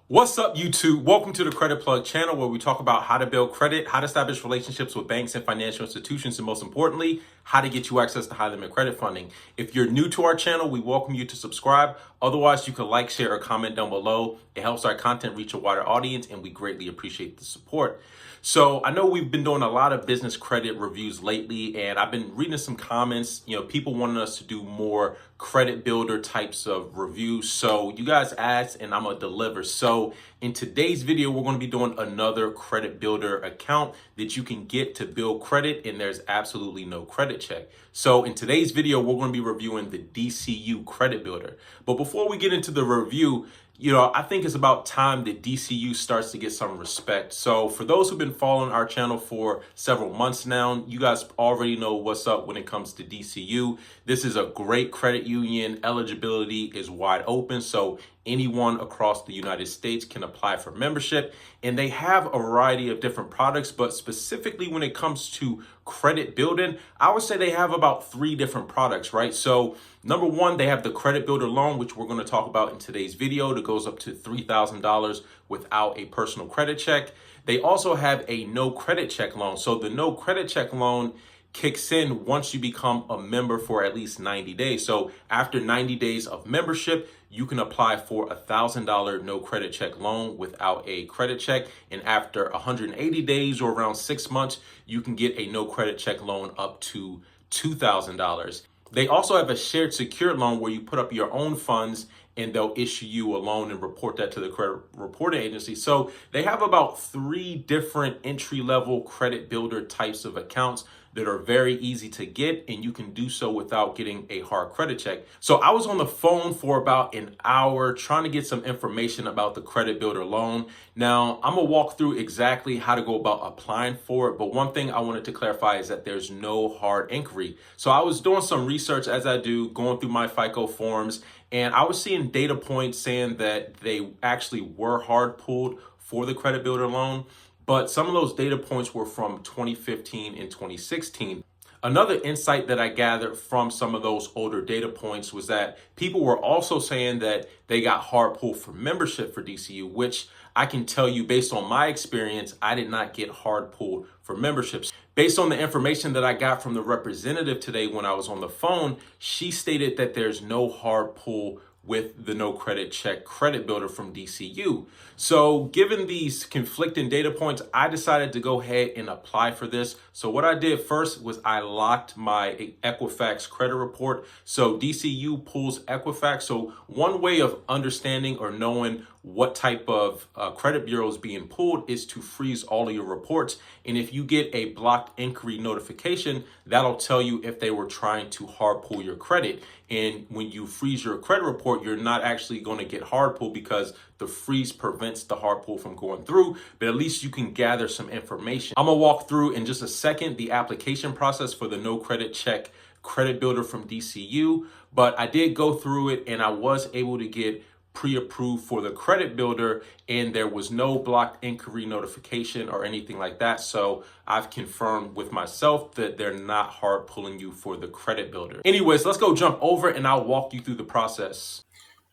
What's up, YouTube? Welcome to the Credit Plug channel where we talk about how to build credit, how to establish relationships with banks and financial institutions, and most importantly, how to get you access to high limit credit funding. If you're new to our channel, we welcome you to subscribe. Otherwise, you can like, share, or comment down below. It helps our content reach a wider audience, and we greatly appreciate the support. So I know we've been doing a lot of business credit reviews lately, and I've been reading some comments, people wanting us to do more credit builder types of reviews. So you guys asked and I'm gonna deliver. So in today's video, we're gonna be doing another credit builder account that you can get to build credit, and there's absolutely no credit check. So in today's video, we're gonna be reviewing the DCU Credit Builder. But before we get into the review, I think it's about time that DCU starts to get some respect. So for those who've been following our channel for several months now, you guys already know what's up when it comes to DCU. This is a great credit union. Eligibility is wide open, so anyone across the United States can apply for membership. And they have a variety of different products, but specifically when it comes to credit building, I would say they have about 3 different products, right? So number one, they have the credit builder loan, which we're going to talk about in today's video, that goes up to $3,000 without a personal credit check. They also have a no credit check loan. So the no credit check loan kicks in once you become a member for at least 90 days. So after 90 days of membership, you can apply for a $1,000 no credit check loan without a credit check. And after 180 days or around 6 months, you can get a no credit check loan up to $2,000. They also have a shared secured loan where you put up your own funds and they'll issue you a loan and report that to the credit reporting agency. So they have about 3 different entry-level credit builder types of accounts that are very easy to get, and you can do so without getting a hard credit check. So I was on the phone for about an hour trying to get some information about the credit builder loan. Now, I'm gonna walk through exactly how to go about applying for it, but one thing I wanted to clarify is that there's no hard inquiry. So I was doing some research, as I do, going through my FICO forms, and I was seeing data points saying that they actually were hard pulled for the credit builder loan, but some of those data points were from 2015 and 2016. Another insight that I gathered from some of those older data points was that people were also saying that they got hard pulled for membership for DCU, which I can tell you based on my experience, I did not get hard pulled for memberships. Based on the information that I got from the representative today when I was on the phone, she stated that there's no hard pull with the no credit check credit builder from DCU. So given these conflicting data points, I decided to go ahead and apply for this. So what I did first was I locked my Equifax credit report. So DCU pulls Equifax. So one way of understanding or knowing what type of credit bureau is being pulled is to freeze all of your reports. And if you get a blocked inquiry notification, that'll tell you if they were trying to hard pull your credit. And when you freeze your credit report, you're not actually going to get hard pull because the freeze prevents the hard pull from going through, but at least you can gather some information. I'm gonna walk through in just a second the application process for the no credit check credit builder from DCU, but I did go through it and I was able to get pre-approved for the credit builder, and there was no blocked inquiry notification or anything like that. So I've confirmed with myself that they're not hard pulling you for the credit builder. Anyways, let's go jump over and I'll walk you through the process.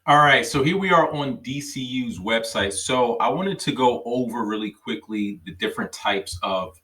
All right, so here we are on DCU's website. So I wanted to go over really quickly the different types of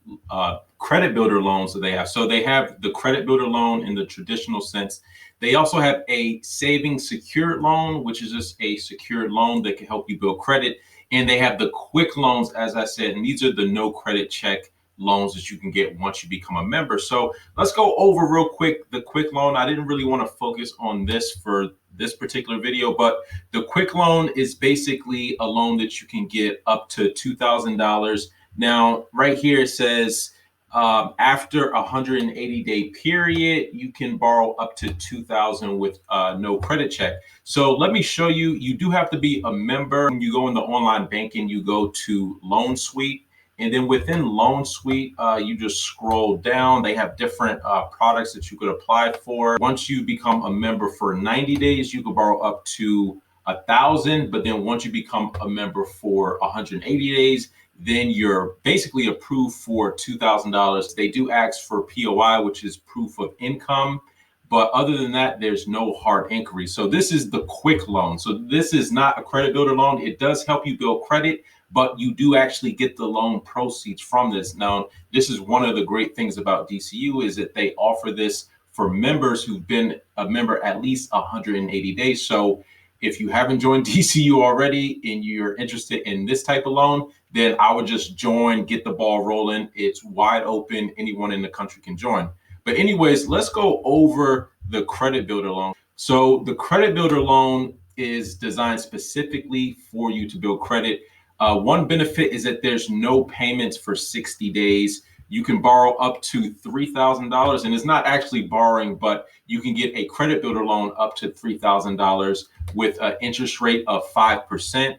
credit builder loans that they have. So they have the credit builder loan in the traditional sense. They also have a savings secured loan, which is just a secured loan that can help you build credit. And they have the quick loans, as I said, and these are the no credit check loans that you can get once you become a member. So let's go over real quick the quick loan. I didn't really want to focus on this for this particular video, but the quick loan is basically a loan that you can get up to $2,000. Now, right here it says after a 180-day period, you can borrow up to $2,000 with no credit check. So let me show you. You do have to be a member. When you go in the online banking, you go to Loan Suite. And then within Loan Suite, you just scroll down. They have different products that you could apply for. Once you become a member for 90 days, you can borrow up to $1,000. But then once you become a member for 180 days, then you're basically approved for $2,000. They do ask for POI, which is proof of income. But other than that, there's no hard inquiry. So this is the quick loan. So this is not a credit builder loan. It does help you build credit, but you do actually get the loan proceeds from this. Now, this is one of the great things about DCU is that they offer this for members who've been a member at least 180 days. So if you haven't joined DCU already and you're interested in this type of loan, then I would just join, get the ball rolling. It's wide open. Anyone in the country can join. But anyways, let's go over the credit builder loan. So the credit builder loan is designed specifically for you to build credit. One benefit is that there's no payments for 60 days. You can borrow up to $3,000, and it's not actually borrowing, but you can get a credit builder loan up to $3,000 with an interest rate of 5%.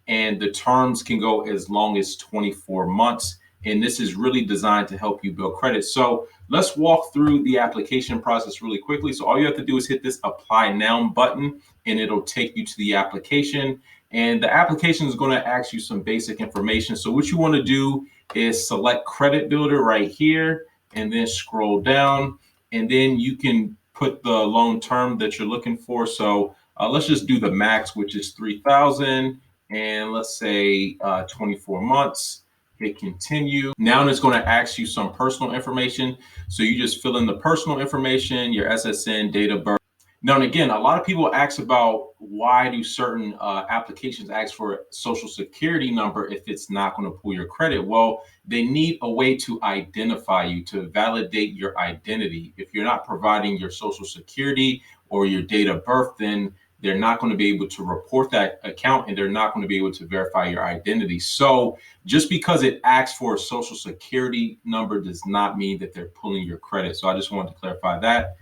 And the terms can go as long as 24 months. And this is really designed to help you build credit. So let's walk through the application process really quickly. So all you have to do is hit this apply now button, and it'll take you to the application. And the application is going to ask you some basic information. So what you want to do is select credit builder right here, and then scroll down, and then you can put the loan term that you're looking for. So let's just do the max, which is 3,000, and let's say 24 months. Hit continue. Now it's going to ask you some personal information. So you just fill in the personal information, your SSN, date of birth. Now, and again, a lot of people ask about why do certain applications ask for a social security number if it's not going to pull your credit? Well, they need a way to identify you, to validate your identity. If you're not providing your social security or your date of birth, then they're not going to be able to report that account, and they're not going to be able to verify your identity. So just because it asks for a social security number does not mean that they're pulling your credit. So I just wanted to clarify that.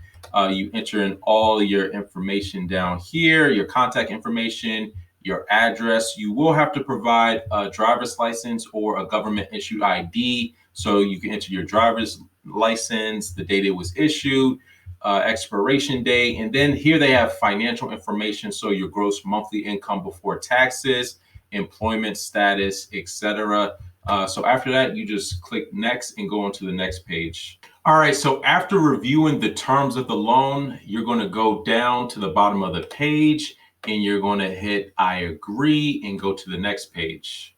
You enter in all your information down here, your contact information, your address. You will have to provide a driver's license or a government issued ID. So you can enter your driver's license, the date it was issued, expiration date, and then here they have financial information. So your gross monthly income before taxes, employment status, etc. So after that, you just click next and go on to the next page. All right, so after reviewing the terms of the loan, you're going to go down to the bottom of the page and you're going to hit I agree and go to the next page.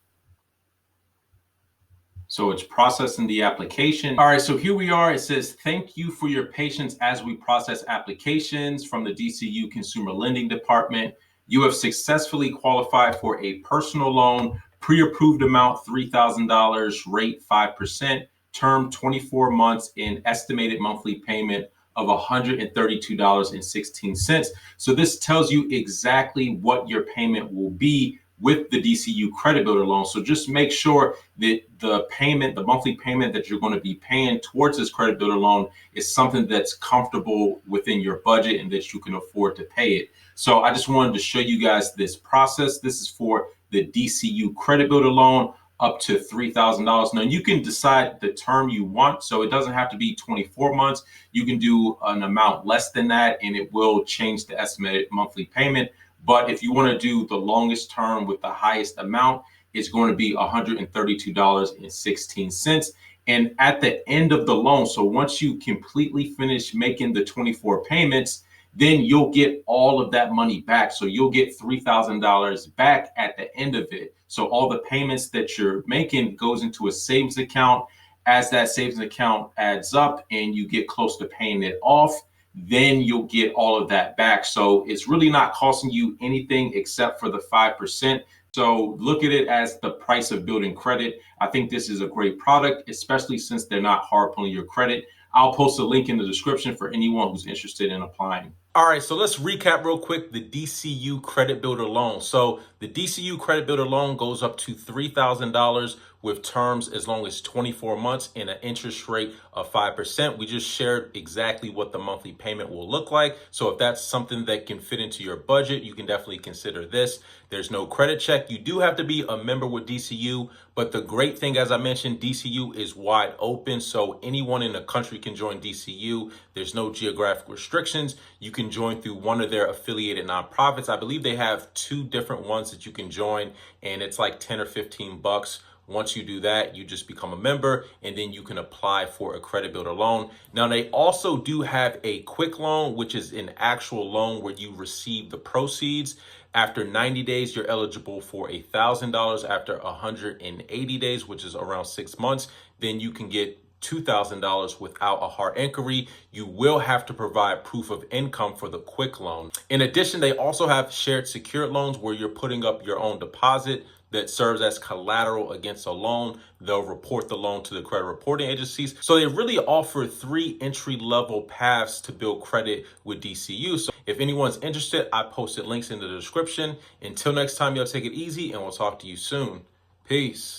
So it's processing the application. All right, so here we are. It says, thank you for your patience as we process applications from the DCU Consumer Lending Department. You have successfully qualified for a personal loan, pre-approved amount $3,000, rate 5%, term 24 months, and estimated monthly payment of $132.16. So this tells you exactly what your payment will be with the DCU Credit Builder loan. So just make sure that the payment, the monthly payment that you're going to be paying towards this Credit Builder loan is something that's comfortable within your budget and that you can afford to pay it. So I just wanted to show you guys this process. This is for the DCU Credit Builder loan up to $3,000. Now you can decide the term you want. So it doesn't have to be 24 months. You can do an amount less than that, and it will change the estimated monthly payment. But if you want to do the longest term with the highest amount, it's going to be $132.16. And at the end of the loan, so once you completely finish making the 24 payments, then you'll get all of that money back. So you'll get $3,000 back at the end of it. So all the payments that you're making goes into a savings account. As that savings account adds up and you get close to paying it off, then you'll get all of that back. So it's really not costing you anything except for the 5%. So look at it as the price of building credit. I think this is a great product, especially since they're not hard pulling your credit. I'll post a link in the description for anyone who's interested in applying. All right, so let's recap real quick the DCU Credit Builder loan. So the DCU Credit Builder loan goes up to $3,000 with terms as long as 24 months and an interest rate of 5%. We just shared exactly what the monthly payment will look like. So if that's something that can fit into your budget, you can definitely consider this. There's no credit check. You do have to be a member with DCU, but the great thing, as I mentioned, DCU is wide open. So anyone in the country can join DCU. There's no geographic restrictions. You can join through one of their affiliated nonprofits. I believe they have 2 different ones that you can join, and it's like 10 or 15 bucks Once you do that, you just become a member and then you can apply for a credit builder loan. Now, they also do have a quick loan, which is an actual loan where you receive the proceeds. After 90 days, you're eligible for $1,000. After 180 days, which is around 6 months, then you can get $2,000 without a hard inquiry. You will have to provide proof of income for the quick loan. In addition, they also have shared secured loans where you're putting up your own deposit that serves as collateral against a loan. They'll report the loan to the credit reporting agencies. So they really offer 3 entry-level paths to build credit with DCU. So if anyone's interested, I posted links in the description. Until next time, y'all take it easy and we'll talk to you soon. Peace.